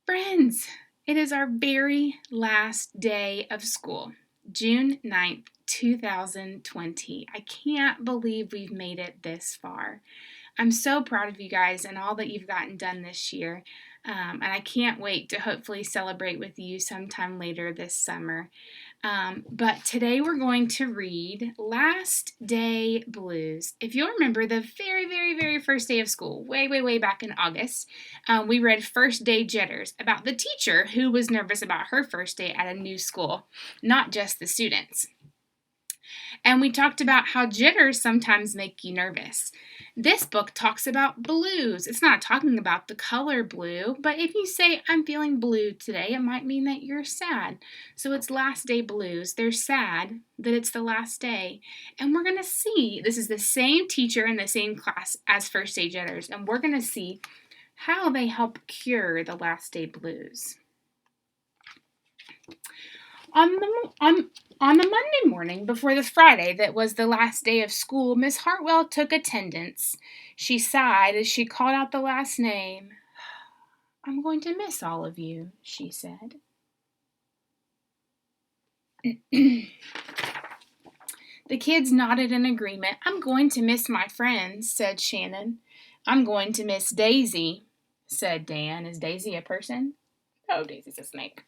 Friends, it is our very last day of school, June 9th, 2020. I can't believe we've made it this far. I'm so proud of you guys and all that you've gotten done this year, and I can't wait to hopefully celebrate with you sometime later this summer. But today we're going to read Last Day Blues. If you'll remember the very, very, very first day of school, way back in August, we read First Day Jitters about the teacher who was nervous about her first day at a new school, not just the students. And we talked about how jitters sometimes make you nervous. This book talks about blues. It's not talking about the color blue, but if you say, I'm feeling blue today, it might mean that you're sad. So it's last day blues. They're sad that it's the last day. And we're going to see, this is the same teacher in the same class as First Day Jitters, and we're going to see how they help cure the last day blues. On the Monday morning before the Friday that was the last day of school, Miss Hartwell took attendance. She sighed as she called out the last name. I'm going to miss all of you, she said. The kids nodded in agreement. I'm going to miss my friends, said Shannon. I'm going to miss Daisy, said Dan. Is Daisy a person? Oh, Daisy's a snake.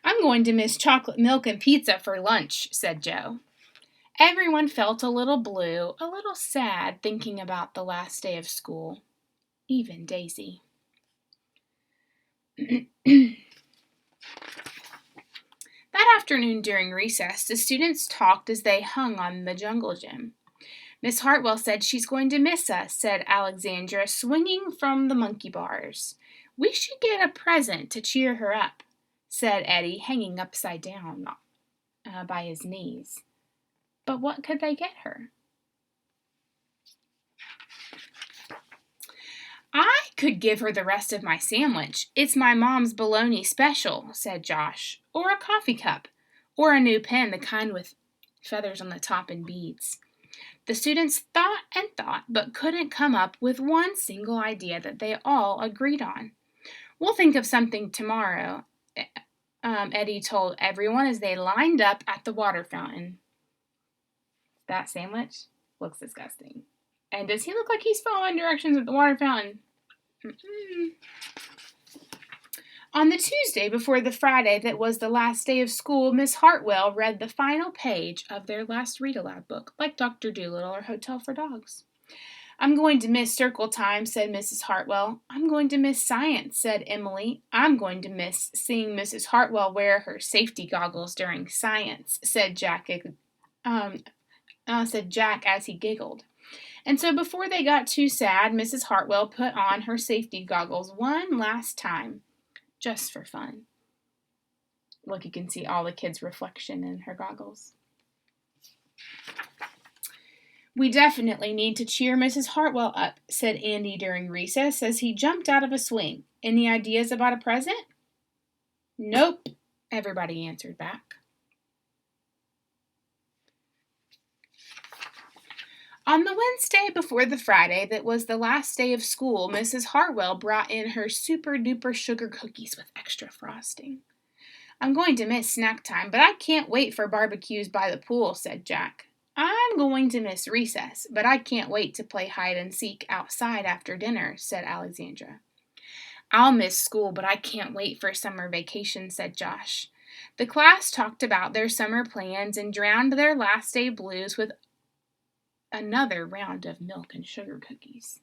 I'm going to miss chocolate milk and pizza for lunch, said Joe. Everyone felt a little blue, a little sad thinking about the last day of school. Even Daisy. That afternoon during recess, the students talked as they hung on the jungle gym. Miss Hartwell said she's going to miss us, said Alexandra, swinging from the monkey bars. We should get a present to cheer her up, said Eddie, hanging upside down by his knees. But what could they get her? I could give her the rest of my sandwich. It's my mom's bologna special, said Josh. Or a coffee cup. Or a new pen, the kind with feathers on the top and beads. The students thought and thought, but couldn't come up with one single idea that they all agreed on. We'll think of something tomorrow, Eddie told everyone as they lined up at the water fountain. That sandwich looks disgusting. And does he look like he's following directions at the water fountain? On the Tuesday before the Friday that was the last day of school, Miss Hartwell read the final page of their last read-aloud book, like Dr. Dolittle or Hotel for Dogs. I'm going to miss circle time, said Mrs. Hartwell. I'm going to miss science, said Emily. I'm going to miss seeing Mrs. Hartwell wear her safety goggles during science, said Jack as he giggled. And so before they got too sad, Mrs. Hartwell put on her safety goggles one last time, just for fun. Look, you can see all the kids' reflection in her goggles. We definitely need to cheer Mrs. Hartwell up, said Andy during recess as he jumped out of a swing. Any ideas about a present? Nope, everybody answered back. On the Wednesday before the Friday that was the last day of school, Mrs. Hartwell brought in her super-duper sugar cookies with extra frosting. I'm going to miss snack time, but I can't wait for barbecues by the pool, said Jack. I'm going to miss recess, but I can't wait to play hide and seek outside after dinner, said Alexandra. I'll miss school, but I can't wait for summer vacation, said Josh. The class talked about their summer plans and drowned their last day blues with another round of milk and sugar cookies.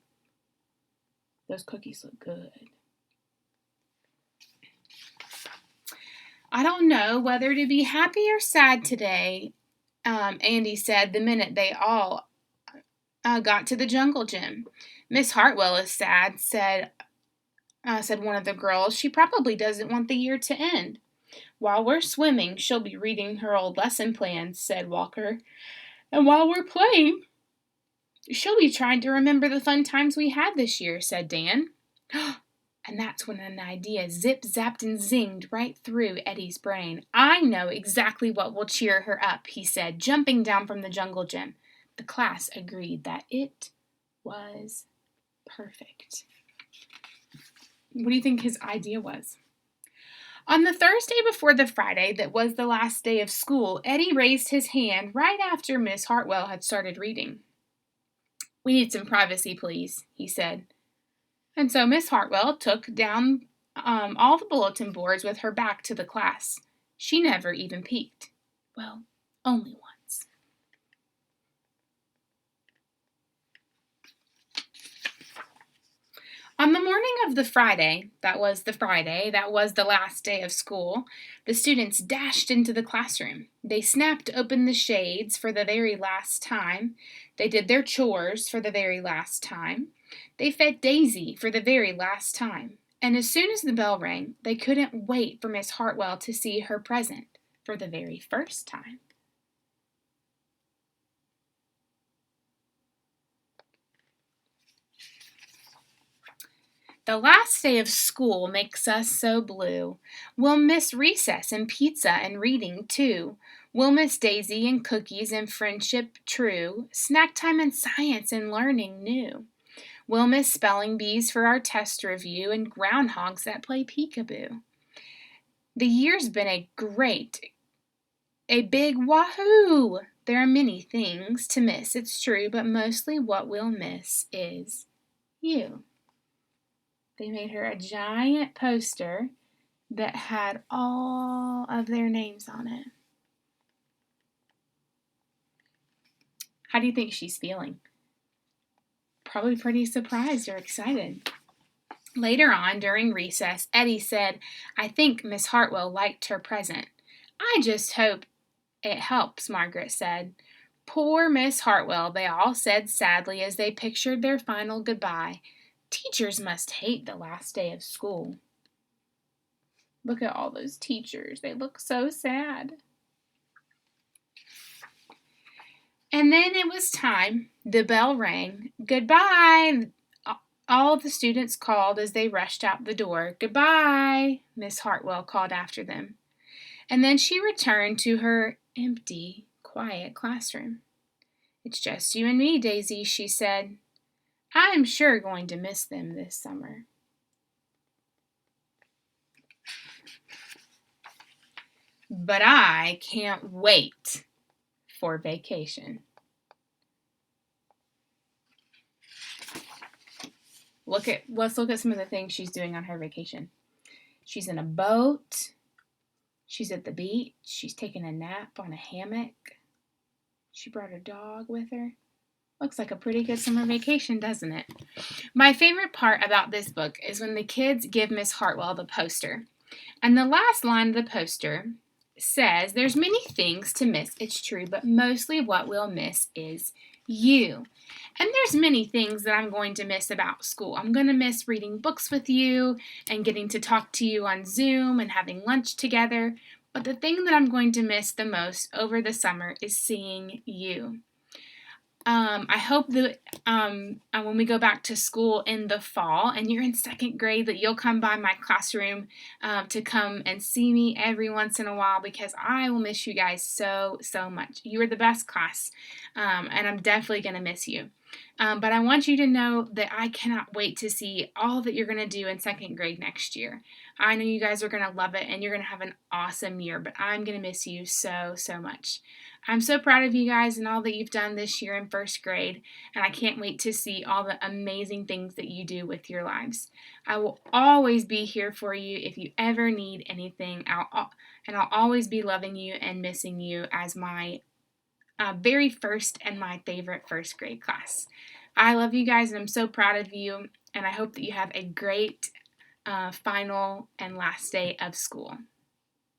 Those cookies look good. I don't know whether to be happy or sad today, Andy said the minute they all got to the jungle gym. Miss Hartwell is sad, said one of the girls. She probably doesn't want the year to end. While we're swimming, she'll be reading her old lesson plans, said Walker. And while we're playing, she'll be trying to remember the fun times we had this year, said Dan. And that's when an idea zip-zapped and zinged right through Eddie's brain. I know exactly what will cheer her up, he said, jumping down from the jungle gym. The class agreed that it was perfect. What do you think his idea was? On the Thursday before the Friday that was the last day of school, Eddie raised his hand right after Miss Hartwell had started reading. "We need some privacy, please," he said. And so Miss Hartwell took down all the bulletin boards with her back to the class. She never even peeked. Well, only once. On the morning of the Friday, that was the last day of school, the students dashed into the classroom. They snapped open the shades for the very last time. They did their chores for the very last time. They fed Daisy for the very last time. And as soon as the bell rang, they couldn't wait for Miss Hartwell to see her present for the very first time. The last day of school makes us so blue. We'll miss recess and pizza and reading, too. We'll miss Daisy and cookies and friendship true, snack time and science and learning new. We'll miss spelling bees for our test review and groundhogs that play peekaboo. The year's been a big wahoo! There are many things to miss, it's true, but mostly what we'll miss is you. They made her a giant poster that had all of their names on it. How do you think she's feeling? Probably pretty surprised or excited. Later on, during recess, Eddie said, "I think Miss Hartwell liked her present." "I just hope it helps," Margaret said. "Poor Miss Hartwell," they all said sadly as they pictured their final goodbye. Teachers must hate the last day of school. Look at all those teachers. They look so sad. And then it was time. The bell rang. "Goodbye," all the students called as they rushed out the door. "Goodbye," Miss Hartwell called after them. And then she returned to her empty, quiet classroom. "It's just you and me, Daisy," she said. "I'm sure going to miss them this summer." But I can't wait for vacation. Let's look at some of the things she's doing on her vacation. She's in a boat. She's at the beach. She's taking a nap on a hammock. She brought her dog with her. Looks like a pretty good summer vacation, doesn't it? My favorite part about this book is when the kids give Miss Hartwell the poster. And the last line of the poster says, "There's many things to miss, it's true, but mostly what we'll miss is you." And there's many things that I'm going to miss about school. I'm going to miss reading books with you and getting to talk to you on Zoom and having lunch together. But the thing that I'm going to miss the most over the summer is seeing you. I hope that when we go back to school in the fall and you're in second grade, that you'll come by my classroom to come and see me every once in a while, because I will miss you guys so, so much. You are the best class, and I'm definitely going to miss you. But I want you to know that I cannot wait to see all that you're going to do in second grade next year. I know you guys are going to love it and you're going to have an awesome year, but I'm going to miss you so, so much. I'm so proud of you guys and all that you've done this year in first grade, and I can't wait to see all the amazing things that you do with your lives. I will always be here for you if you ever need anything, I'll always be loving you and missing you as my very first and my favorite first grade class. I love you guys and I'm so proud of you, and I hope that you have a great final and last day of school.